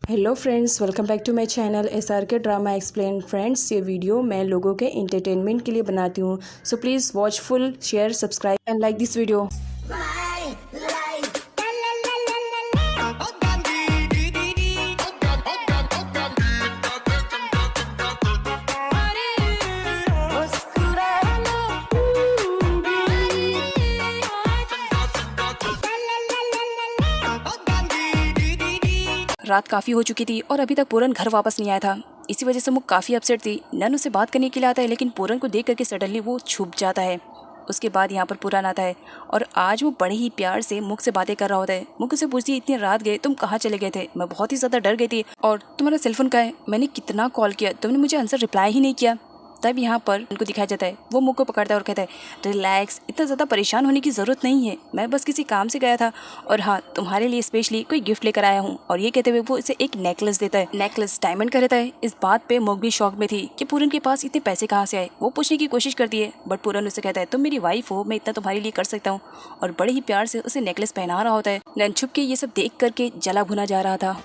Hello friends, welcome back to my channel SRK drama explain. Friends, ये video मैं लोगों के एंटरटेनमेंट के लिए बनाती हूँ, so please watch full, share, subscribe and like this video. रात काफ़ी हो चुकी थी और अभी तक पूरन घर वापस नहीं आया था। इसी वजह से मुझ काफ़ी अपसेट थी। नन उसे बात करने के लिए आता है, लेकिन पूरन को देख करके सडनली वो छुप जाता है। उसके बाद यहाँ पर पूरन आता है और आज वो बड़े ही प्यार से मुख से बातें कर रहा होता है। मुख उसे पूछती है, इतनी रात गए, तुम कहाँ चले गए थे? मैं बहुत ही ज़्यादा डर गई थी। और तुम्हारा सेलफोन कहाँ है? मैंने कितना कॉल किया, तुमने मुझे आंसर रिप्लाई ही नहीं किया। तब यहाँ पर उनको दिखाया जाता है, वो मुख को पकड़ता है और कहता है, रिलैक्स, इतना ज़्यादा परेशान होने की ज़रूरत नहीं है। मैं बस किसी काम से गया था और हाँ, तुम्हारे लिए स्पेशली कोई गिफ्ट लेकर आया हूँ। और ये कहते हुए वो इसे एक नेकलेस देता है। नेकलेस डायमंड का रहता है। इस बात पे मुख भी शौक में थी कि पूरन के पास इतने पैसे कहाँ से आए। वो पूछने की कोशिश करती है, बट पूरन उसे कहता है, तुम मेरी वाइफ हो, मैं इतना तुम्हारे लिए कर सकता हूँ। और बड़े ही प्यार से उसे नेकलेस पहना रहा होता है। नैन छुप के ये सब देख करके जला भुना जा रहा था।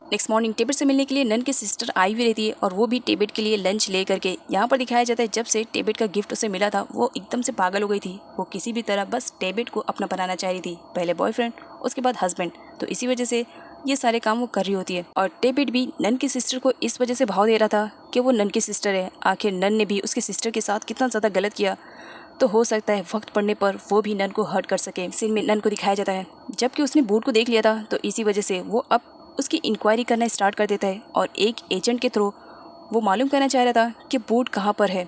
नेक्स्ट मॉर्निंग टेबेट से मिलने के लिए नन की सिस्टर आई हुई रहती है और वो भी टेबेट के लिए लंच ले करके। यहाँ पर दिखाया जाता है, जब से टेबेट का गिफ्ट उसे मिला था वो एकदम से पागल हो गई थी। वो किसी भी तरह बस टेबेट को अपना बनाना चाह रही थी, पहले बॉयफ्रेंड, उसके बाद हस्बैंड। तो इसी वजह से ये सारे काम वो कर रही होती है। और टेबेट भी नन की सिस्टर को इस वजह से भाव दे रहा था कि वो नन की सिस्टर है। आखिर नन ने भी उसकी सिस्टर के साथ कितना ज़्यादा गलत किया, तो हो सकता है वक्त पड़ने पर वो भी नन को हर्ट कर सके। सीन में नन को दिखाया जाता है, जबकि उसने बूट को देख लिया था, तो इसी वजह से वो अब उसकी इंक्वायरी करना स्टार्ट कर देता है। और एक एजेंट के थ्रू वो मालूम करना चाह रहा था कि बूट कहाँ पर है।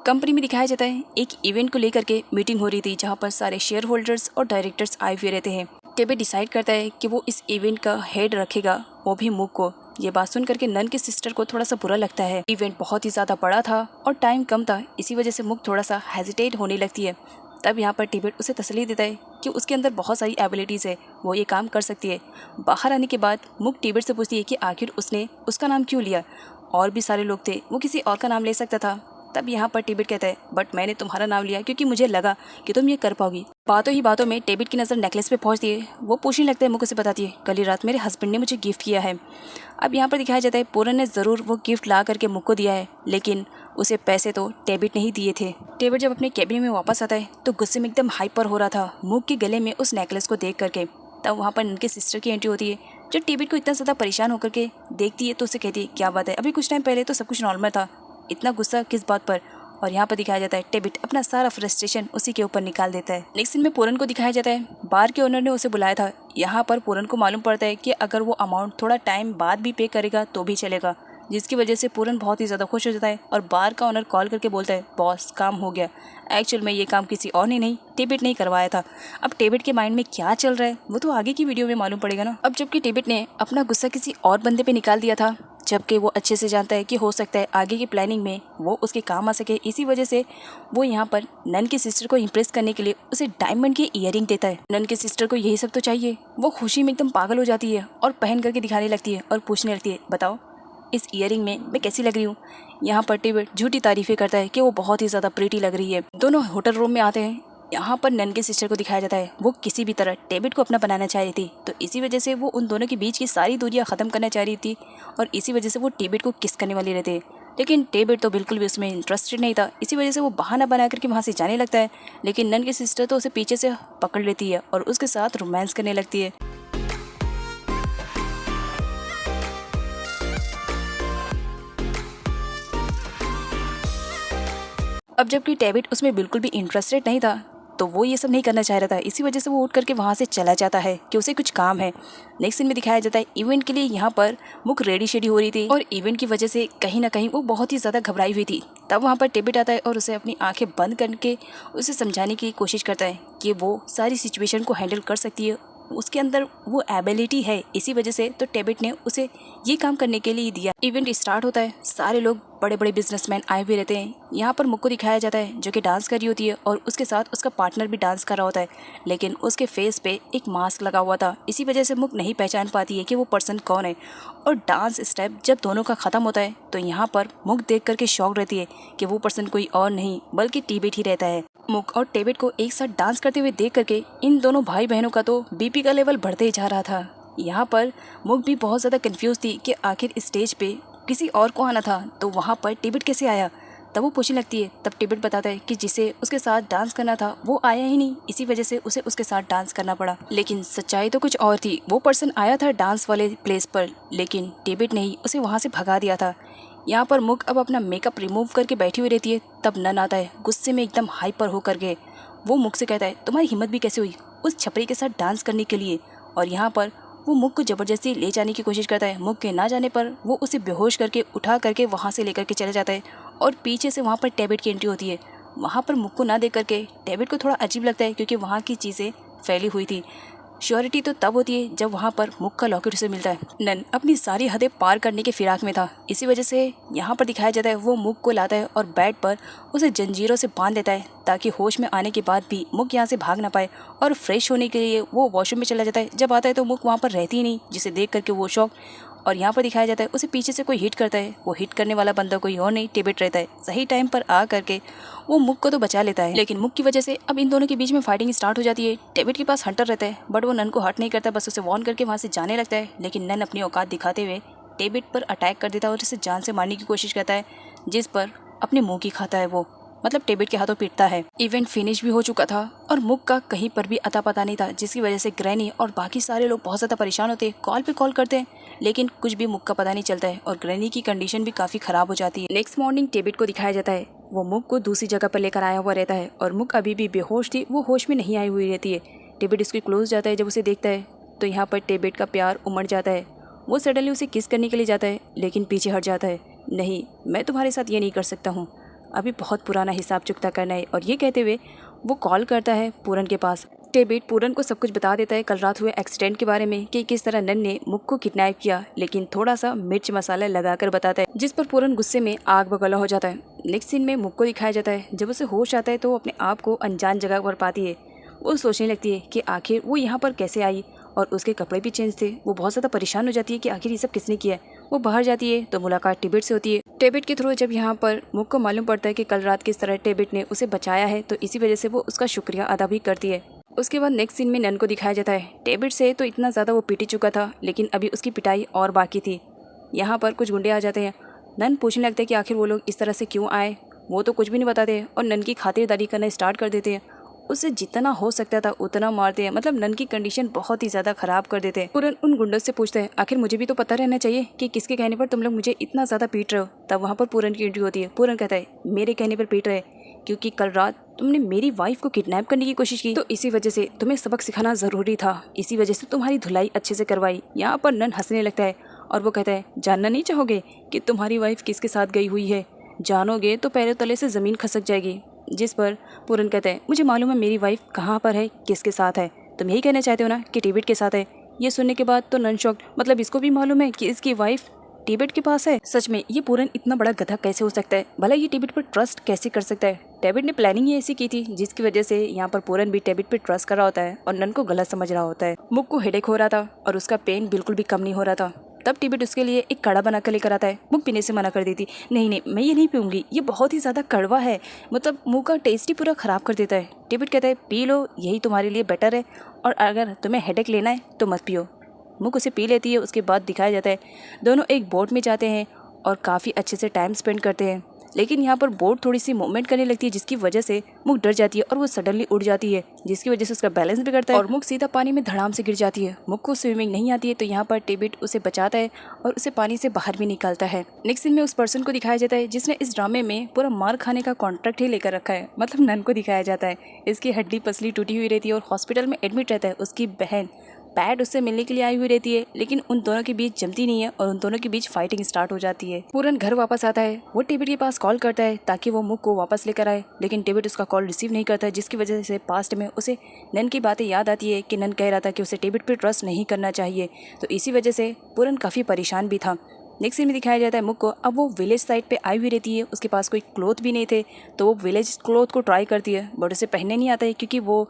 कंपनी में दिखाया जाता है, एक इवेंट को लेकर के मीटिंग हो रही थी, जहाँ पर सारे शेयर होल्डर्स और डायरेक्टर्स आए हुए रहते हैं। टेबे डिसाइड करता है कि वो इस इवेंट का हेड रखेगा, वो भी मुख को। ये बात सुन करके नन के सिस्टर को थोड़ा सा बुरा लगता है। इवेंट बहुत ही ज़्यादा बड़ा था और टाइम कम था, इसी वजह से मुख थोड़ा सा हेजिटेट होने लगती है। तब यहाँ पर टिबेट उसे तसल्ली देता है कि उसके अंदर बहुत सारी एबिलिटीज़ है, वो ये काम कर सकती है। बाहर आने के बाद मुख टिबेट से पूछती है कि आखिर उसने उसका नाम क्यों लिया। और भी सारे लोग थे, वो किसी और का नाम ले सकता था। तब यहाँ पर टिबेट कहता है, बट मैंने तुम्हारा नाम लिया क्योंकि मुझे लगा कि तुम ये कर पाओगी। बातों ही बातों में टिबेट की नज़र नेकलेस पे पहुँचती है। वो पूछने लगता है, मुख उसे बताती है, कल ही रात मेरे हस्बैंड ने मुझे गिफ्ट किया है। अब यहाँ पर दिखाया जाता है, पूरन ने ज़रूर वो गिफ्ट ला करके मुख को दिया है, लेकिन उसे पैसे तो टेबिट नहीं दिए थे। टेबिट जब अपने कैबिन में वापस आता है तो गुस्से में एकदम हाइपर हो रहा था मुख के गले में उस नेकलेस को देख करके। तब वहाँ पर उनके सिस्टर की एंट्री होती है, जो टेबिट को इतना ज़्यादा परेशान होकर के देखती है तो उसे कहती है, क्या बात है, अभी कुछ टाइम पहले तो सब कुछ नॉर्मल था, इतना गुस्सा किस बात पर। और यहाँ पर दिखाया जाता है, टेबिट अपना सारा फ्रस्ट्रेशन उसी के ऊपर निकाल देता है। नेक्स्ट सीन में पूरन को दिखाया जाता है, बार के ओनर ने उसे बुलाया था। यहाँ पर पूरन को मालूम पड़ता है कि अगर वो अमाउंट थोड़ा टाइम बाद भी पे करेगा तो भी चलेगा, जिसकी वजह से पूरन बहुत ही ज़्यादा खुश हो जाता है। और बार का ओनर कॉल करके बोलता है, बॉस काम हो गया। एक्चुअल में ये काम किसी और ने नहीं, टेबिट नहीं करवाया था। अब टेबिट के माइंड में क्या चल रहा है वो तो आगे की वीडियो में मालूम पड़ेगा ना। अब जबकि टेबिट ने अपना गुस्सा किसी और बंदे पे निकाल दिया था, जबकि वो अच्छे से जानता है कि हो सकता है आगे की प्लानिंग में वो उसके काम आ सके। इसी वजह से वो यहाँ पर नन की सिस्टर को इम्प्रेस करने के लिए उसे डायमंड की ईयरिंग देता है। नन की सिस्टर को यही सब तो चाहिए। वो खुशी में एकदम पागल हो जाती है और पहन करके दिखाने लगती है और पूछने लगती है, बताओ इस ईयरिंग में मैं कैसी लग रही हूँ। यहाँ पर टेबिट झूठी तारीफें करता है कि वो बहुत ही ज़्यादा प्रीटी लग रही है। दोनों होटल रूम में आते हैं। यहाँ पर नन के सिस्टर को दिखाया जाता है, वो किसी भी तरह टेबिट को अपना बनाना चाह रही थी, तो इसी वजह से वो उन दोनों के बीच की सारी दूरियां ख़त्म करना चाह रही थी। और इसी वजह से वो टेबिट को किस करने वाली रहती है, लेकिन टेबिट तो बिल्कुल भी उसमें इंटरेस्टेड नहीं था। इसी वजह से वो बहाना बना करके वहाँ से जाने लगता है, लेकिन नन की सिस्टर तो उसे पीछे से पकड़ लेती है और उसके साथ रोमांस करने लगती है। अब जबकि टेबिट उसमें बिल्कुल भी इंटरेस्टेड नहीं था, तो वो ये सब नहीं करना चाह रहा था। इसी वजह से वो उठ करके वहाँ से चला जाता है कि उसे कुछ काम है। नेक्स्ट सीन में दिखाया जाता है, इवेंट के लिए यहाँ पर मुख रेडी शेडी हो रही थी और इवेंट की वजह से कहीं ना कहीं वो बहुत ही ज़्यादा घबराई हुई थी। तब वहाँ पर टेबिट आता है और उसे अपनी आंखें बंद करके उसे समझाने की कोशिश करता है कि वो सारी सिचुएशन को हैंडल कर सकती है उसके अंदर वो एबिलिटी है, इसी वजह से तो टेबेट ने उसे ये काम करने के लिए दिया। इवेंट स्टार्ट होता है, सारे लोग बड़े बड़े बिजनेसमैन आए हुए रहते हैं। यहाँ पर मुक को दिखाया जाता है जो कि डांस कर रही होती है और उसके साथ उसका पार्टनर भी डांस कर रहा होता है, लेकिन उसके फेस पे एक मास्क लगा हुआ था, इसी वजह से मुक नहीं पहचान पाती है कि वो पर्सन कौन है। और डांस स्टेप जब दोनों का ख़त्म होता है तो यहाँ पर मुक देख करके शॉक रहती है कि वो पर्सन कोई और नहीं बल्कि टेबेट ही रहता है। मुक और टेबेट को एक साथ डांस करते हुए देख करके इन दोनों भाई बहनों का तो बीपी का लेवल बढ़ते ही जा रहा था। यहाँ पर मुक भी बहुत ज़्यादा कंफ्यूज थी कि आखिर स्टेज पे किसी और को आना था तो वहाँ पर टेबेट कैसे आया। तब वो पूछने लगती है, तब टेबेट बताता है कि जिसे उसके साथ डांस करना था वो आया ही नहीं, इसी वजह से उसे उसके साथ डांस करना पड़ा। लेकिन सच्चाई तो कुछ और थी। वो पर्सन आया था डांस वाले प्लेस पर, लेकिन टेबेट ने ही उसे वहाँ से भगा दिया था। यहाँ पर मुक अब अपना मेकअप रिमूव करके बैठी हुई रहती है। तब नन आता है गुस्से में एकदम हाइपर होकर के। वो मुक से कहता है, तुम्हारी हिम्मत भी कैसे हुई उस छपरी के साथ डांस करने के लिए। और यहाँ पर वो मुक को ज़बरदस्ती ले जाने की कोशिश करता है। मुक के ना जाने पर वो उसे बेहोश करके उठा करके वहाँ से लेकर के चले जाता है और पीछे से वहाँ पर टेबेट की एंट्री होती है। वहाँ पर मुक को ना देख करके टेबेट को थोड़ा अजीब लगता है क्योंकि वहाँ की चीज़ें फैली हुई थी। श्योरिटी तो तब होती है जब वहाँ पर मुक का लॉकेट उसे मिलता है। नन अपनी सारी हदें पार करने के फिराक में था, इसी वजह से यहाँ पर दिखाया जाता है वो मुक को लाता है और बेड पर उसे जंजीरों से बांध देता है ताकि होश में आने के बाद भी मुक यहाँ से भाग ना पाए। और फ्रेश होने के लिए वो वॉशरूम में चला जाता है। जब आता है तो मुक वहाँ पर रहती ही नहीं, जिसे देख करके वो शौक। और यहाँ पर दिखाया जाता है उसे पीछे से कोई हिट करता है। वो हिट करने वाला बंदा कोई और नहीं टेबेट रहता है। सही टाइम पर आ करके वो मुक को तो बचा लेता है, लेकिन मुक की वजह से अब इन दोनों के बीच में फाइटिंग स्टार्ट हो जाती है। टेबेट के पास हंटर रहता है बट वो नन को हर्ट नहीं करता, बस उसे वॉर्न करके वहाँ से जाने लगता है। लेकिन नन अपनी औकात दिखाते हुए टेबेट पर अटैक कर देता है और उसे जान से मारने की कोशिश करता है, जिस पर अपने मुँह की खाता है वो, मतलब टेबेट के हाथों पीटता है। इवेंट फिनिश भी हो चुका था और मुक का कहीं पर भी अता पता नहीं था, जिसकी वजह से ग्रैनी और बाकी सारे लोग बहुत ज़्यादा परेशान होते हैं। कॉल पे कॉल करते हैं लेकिन कुछ भी मुक का पता नहीं चलता है और ग्रैनी की कंडीशन भी काफ़ी ख़राब हो जाती है। नेक्स्ट मॉर्निंग टेबेट को दिखाया जाता है वो मुक को दूसरी जगह पर लेकर आया हुआ रहता है और मुक अभी भी बेहोश थी, वो होश में नहीं आई हुई रहती है। टेबेट उसके क्लोज जाता है, जब उसे देखता है तो यहाँ पर टेबेट का प्यार उमड़ जाता है। वो सडनली उसे किस करने के लिए जाता है लेकिन पीछे हट जाता है। नहीं, मैं तुम्हारे साथ ये नहीं कर सकता हूँ, अभी बहुत पुराना हिसाब चुकता करना है। और ये कहते हुए वो कॉल करता है पूरन के पास। टेबेट पूरन को सब कुछ बता देता है कल रात हुए एक्सीडेंट के बारे में कि किस तरह नन ने मुक को किडनैप किया, लेकिन थोड़ा सा मिर्च मसाला लगाकर बताता है, जिस पर पूरन गुस्से में आग बगौला हो जाता है। नेक्स्ट सीन में मुक को दिखाया जाता है जब उसे होश आता है तो वो अपने आप को अनजान जगह पर पाती है। वो सोचने लगती है कि आखिर वो यहाँ पर कैसे आई और उसके कपड़े भी चेंज थे। वो बहुत ज़्यादा परेशान हो जाती है कि आखिर ये सब किसने किया है। वो बाहर जाती है तो मुलाकात टेबेट से होती है। टेबेट के थ्रू जब यहाँ पर मुक को मालूम पड़ता है कि कल रात किस तरह टेबेट ने उसे बचाया है तो इसी वजह से वो उसका शुक्रिया अदा भी करती है। उसके बाद नेक्स्ट सीन में नन को दिखाया जाता है। टेबेट से तो इतना ज़्यादा वो पीट चुका था लेकिन अभी उसकी पिटाई और बाकी थी। यहाँ पर कुछ गुंडे आ जाते हैं। नन पूछने लगते हैं कि आखिर वो लोग इस तरह से क्यों आए। वो तो कुछ भी नहीं बताते और नन की खातिरदारी करना स्टार्ट कर देते हैं। उसे जितना हो सकता था उतना मारते हैं, मतलब नन की कंडीशन बहुत ही ज़्यादा ख़राब कर देते हैं। पूरन उन गुंडों से पूछते हैं आखिर मुझे भी तो पता रहना चाहिए कि किसके कहने पर तुम लोग मुझे इतना ज़्यादा पीट रहे हो। तब वहाँ पर पूरन की एंट्री होती है। पूरन कहता है मेरे कहने पर पीट रहे क्योंकि कल रात तुमने मेरी वाइफ को किडनैप करने की कोशिश की, तो इसी वजह से तुम्हें सबक सिखाना ज़रूरी था, इसी वजह से तुम्हारी धुलाई अच्छे से करवाई। यहाँ पर नन हंसने लगता है और वो कहता है जानना नहीं चाहोगे कि तुम्हारी वाइफ किसके साथ गई हुई है? जानोगे तो पैरों तले से ज़मीन खसक जाएगी। जिस पर पूरन कहता है मुझे मालूम है मेरी वाइफ कहाँ पर है, किसके साथ है। तुम यही कहना चाहते हो ना कि टेबेट के साथ है। ये सुनने के बाद तो नन शॉक्ड, मतलब इसको भी मालूम है कि इसकी वाइफ टेबेट के पास है। सच में ये पूरन इतना बड़ा गधा कैसे हो सकता है? भला ये टेबेट पर ट्रस्ट कैसे कर सकता है? टेबेट ने प्लानिंग ही ऐसी की थी जिसकी वजह से यहाँ पर पूरन भी टेबेट पर ट्रस्ट कर रहा होता है और नन को गलत समझ रहा होता है। मुक को हेडेक हो रहा था और उसका पेन बिल्कुल भी कम नहीं हो रहा था। तब टेबेट उसके लिए एक काढ़ा बना कर लेकर आता है। मुक पीने से मना कर देती, नहीं नहीं मैं ये नहीं पीऊँगी, ये बहुत ही ज़्यादा कड़वा है, मतलब मुँह का टेस्ट ही पूरा ख़राब कर देता है। टेबेट कहता है पी लो, यही तुम्हारे लिए बेटर है, और अगर तुम्हें हेडेक लेना है तो मत पियो। मुक उसे पी लेती है। उसके बाद दिखाया जाता है दोनों एक बोट में जाते हैं और काफ़ी अच्छे से टाइम स्पेंड करते हैं। लेकिन यहाँ पर बोट थोड़ी सी मूवमेंट करने लगती है जिसकी वजह से मुक डर जाती है और वो सडनली उड़ जाती है, जिसकी वजह से उसका बैलेंस बिगड़ता है और मुक सीधा पानी में धड़ाम से गिर जाती है। मुक को स्विमिंग नहीं आती है तो यहाँ पर टेबेट उसे बचाता है और उसे पानी से बाहर भी निकालता है। नेक्स्ट सीन में उस पर्सन को दिखाया जाता है जिसने इस ड्रामे में पूरा मार खाने का कॉन्ट्रैक्ट ही लेकर रखा है, मतलब नन को दिखाया जाता है। इसकी हड्डी पसली टूटी हुई रहती है और हॉस्पिटल में एडमिट रहता है उसकी बहन पैट उससे मिलने के लिए आई हुई रहती है, लेकिन उन दोनों के बीच जमती नहीं है और उन दोनों के बीच फाइटिंग स्टार्ट हो जाती है। पूरन घर वापस आता है, वो टेबेट के पास कॉल करता है ताकि वो मुक को वापस लेकर आए, लेकिन टेबेट उसका कॉल रिसीव नहीं करता है, जिसकी वजह से पास्ट में उसे नन की बातें याद आती है कि नन कह रहा था कि उसे टेबेट पर ट्रस्ट नहीं करना चाहिए। तो इसी वजह से पूरन काफ़ी परेशान भी था। नेक्स्ट सीन में दिखाया जाता है मुक को, अब वो विलेज साइड पे आई हुई रहती है, उसके पास कोई क्लोथ भी नहीं थे, तो वो विलेज क्लोथ को ट्राई करती है, बट उसे पहनने नहीं आता है क्योंकि वो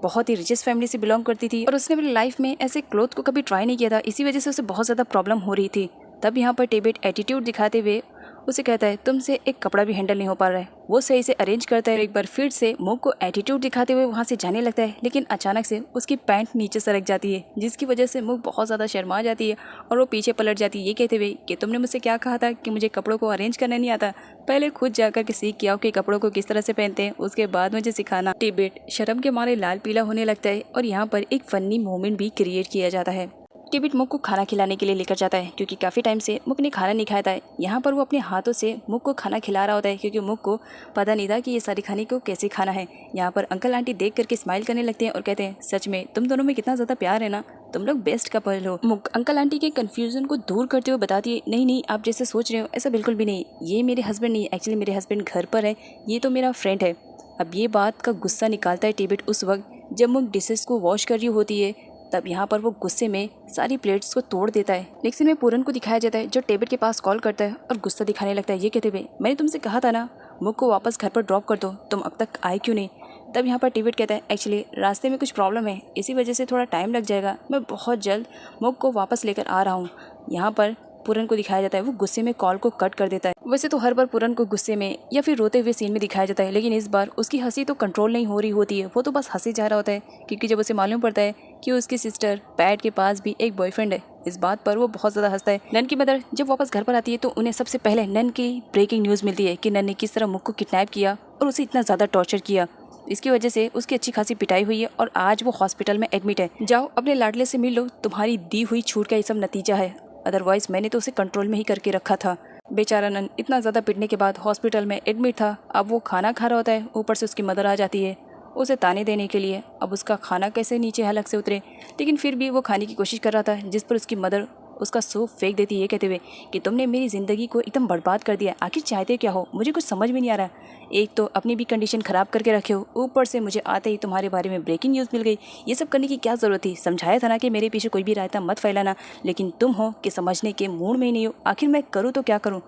बहुत ही रिचेस्ट फैमिली से बिलोंग करती थी और उसने अपनी लाइफ में ऐसे क्लोथ को कभी ट्राई नहीं किया था, इसी वजह से उसे बहुत ज़्यादा प्रॉब्लम हो रही थी। तब यहाँ पर टेबेट एटीट्यूड दिखाते हुए उसे कहता है तुमसे एक कपड़ा भी हैंडल नहीं हो पा रहा है। वो सही से अरेंज करता है, एक बार फिर से मुक को एटीट्यूड दिखाते हुए वहाँ से जाने लगता है, लेकिन अचानक से उसकी पैंट नीचे सरक जाती है, जिसकी वजह से मुक बहुत ज़्यादा शर्मा जाती है और वो पीछे पलट जाती है, ये कहते हुए कि तुमने मुझसे क्या कहा था कि मुझे कपड़ों को अरेंज करना नहीं आता, पहले खुद जाकर के सीख के आओ कि कपड़ों को किस तरह से पहनते हैं, उसके बाद मुझे सिखाना। टेबेट शर्म के मारे लाल पीला होने लगता है और यहाँ पर एक फनी मोमेंट भी क्रिएट किया जाता है। टेबेट मुक को खाना खिलाने के लिए लेकर जाता है क्योंकि काफ़ी टाइम से मुक ने खाना नहीं खाया था। यहाँ पर वो अपने हाथों से मुक को खाना खिला रहा होता है क्योंकि मुक को पता नहीं था कि ये सारी खाने को कैसे खाना है। यहाँ पर अंकल आंटी देख करके स्माइल करने लगते हैं और कहते हैं सच में तुम दोनों में कितना ज़्यादा प्यार है ना, तुम लोग बेस्ट कपल हो। मुक अंकल आंटी के कन्फ्यूजन को दूर करते हुए बताती है नहीं नहीं, आप जैसे सोच रहे हो ऐसा बिल्कुल भी नहीं, ये मेरे हस्बैंड नहीं, एक्चुअली मेरे हस्बैंड घर पर है, ये तो मेरा फ्रेंड है। अब ये बात का गुस्सा निकालता है टेबेट उस वक्त जब मुक डिशेस को वॉश कर रही होती है, तब यहाँ पर वो गुस्से में सारी प्लेट्स को तोड़ देता है। नेक्स्ट सीन में पूरन को दिखाया जाता है जो टेबेट के पास कॉल करता है और गुस्सा दिखाने लगता है, ये कहते हुए मैंने तुमसे कहा था ना मुक को वापस घर पर ड्रॉप कर दो, तुम अब तक आए क्यों नहीं। तब यहाँ पर टेबेट कहता है एक्चुअली रास्ते में कुछ प्रॉब्लम है, इसी वजह से थोड़ा टाइम लग जाएगा, मैं बहुत जल्द मुक को वापस लेकर आ रहा हूँ। यहाँ पर पूरन को दिखाया जाता है वो गुस्से में कॉल को कट कर देता है। वैसे तो हर बार पूरन को गुस्से में या फिर रोते हुए सीन में दिखाया जाता है, लेकिन इस बार उसकी हंसी तो कंट्रोल नहीं हो रही होती है, वो तो बस हंसी जा रहा होता है क्योंकि जब उसे मालूम पड़ता है कि उसकी सिस्टर पैट के पास भी एक बॉयफ्रेंड है, इस बात पर वो बहुत ज़्यादा हंसता है। नन की मदर जब वापस घर पर आती है तो उन्हें सबसे पहले नन की ब्रेकिंग न्यूज़ मिलती है कि नन ने किस तरह मुक को किडनैप किया और उसे इतना ज़्यादा टॉर्चर किया, इसकी वजह से उसकी अच्छी खासी पिटाई हुई है और आज वो हॉस्पिटल में एडमिट है। जाओ अपने लाडले से मिल लो, तुम्हारी दी हुई छूट का ये सब नतीजा है, अदरवाइज मैंने तो उसे कंट्रोल में ही करके रखा था। बेचारा नन इतना ज़्यादा पिटने के बाद हॉस्पिटल में एडमिट था, अब वो खाना खा रहा होता है, ऊपर से उसकी मदर आ जाती है उसे ताने देने के लिए। अब उसका खाना कैसे नीचे हलक से उतरे, लेकिन फिर भी वो खाने की कोशिश कर रहा था, जिस पर उसकी मदर उसका सूप फेंक देती है, ये कहते हुए कि तुमने मेरी ज़िंदगी को एकदम बर्बाद कर दिया, आखिर चाहते क्या हो, मुझे कुछ समझ में नहीं आ रहा। एक तो अपनी भी कंडीशन ख़राब करके रखे हो, ऊपर से मुझे आते ही तुम्हारे बारे में ब्रेकिंग न्यूज़ मिल गई, ये सब करने की क्या ज़रूरत थी। समझाया था ना कि मेरे पीछे कोई भी रायता मत फैलाना, लेकिन तुम हो कि समझने के मूड में ही नहीं हो, आखिर मैं करूँ तो क्या करूँ।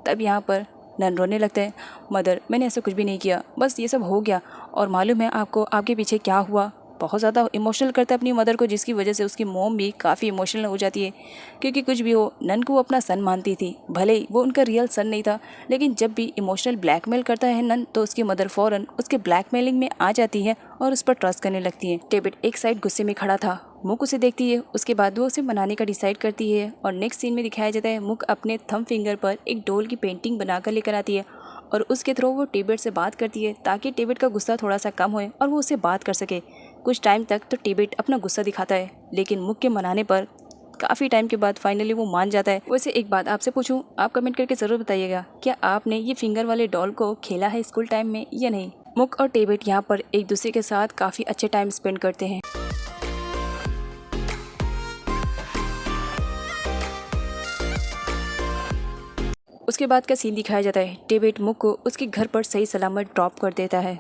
तब यहाँ पर नन रोने लगता है, मदर मैंने ऐसा कुछ भी नहीं किया, बस ये सब हो गया और मालूम है आपको आपके पीछे क्या हुआ। बहुत ज़्यादा इमोशनल करता है अपनी मदर को, जिसकी वजह से उसकी मॉम भी काफ़ी इमोशनल हो जाती है क्योंकि कुछ भी हो नन को वो अपना सन मानती थी, भले ही वो उनका रियल सन नहीं था, लेकिन जब भी इमोशनल ब्लैकमेल करता है नन तो उसकी मदर फ़ौरन उसके ब्लैकमेलिंग में आ जाती है और उस पर ट्रस्ट करने लगती है। टेबेट एक साइड गुस्से में खड़ा था, मुक उसे देखती है, उसके बाद वो उसे मनाने का डिसाइड करती है और नेक्स्ट सीन में दिखाया जाता है मुक अपने थंब फिंगर पर एक डोल की पेंटिंग बनाकर लेकर आती है और उसके थ्रू वो टेबेट से बात करती है ताकि टेबेट का गुस्सा थोड़ा सा कम होए और वो उससे बात कर सके। कुछ टाइम तक तो टेबेट अपना गुस्सा दिखाता है, लेकिन मुक के मनाने पर काफ़ी टाइम के बाद फाइनली वो मान जाता है। वैसे एक बात आपसे पूछूं, आप कमेंट करके ज़रूर बताइएगा, क्या आपने ये फिंगर वाले डॉल को खेला है स्कूल टाइम में या नहीं। मुक और टेबेट यहाँ पर एक दूसरे के साथ काफ़ी अच्छे टाइम स्पेंड करते हैं। उसके बाद का सीन दिखाया जाता है, टेबेट मुक को उसके घर पर सही सलामत ड्रॉप कर देता है।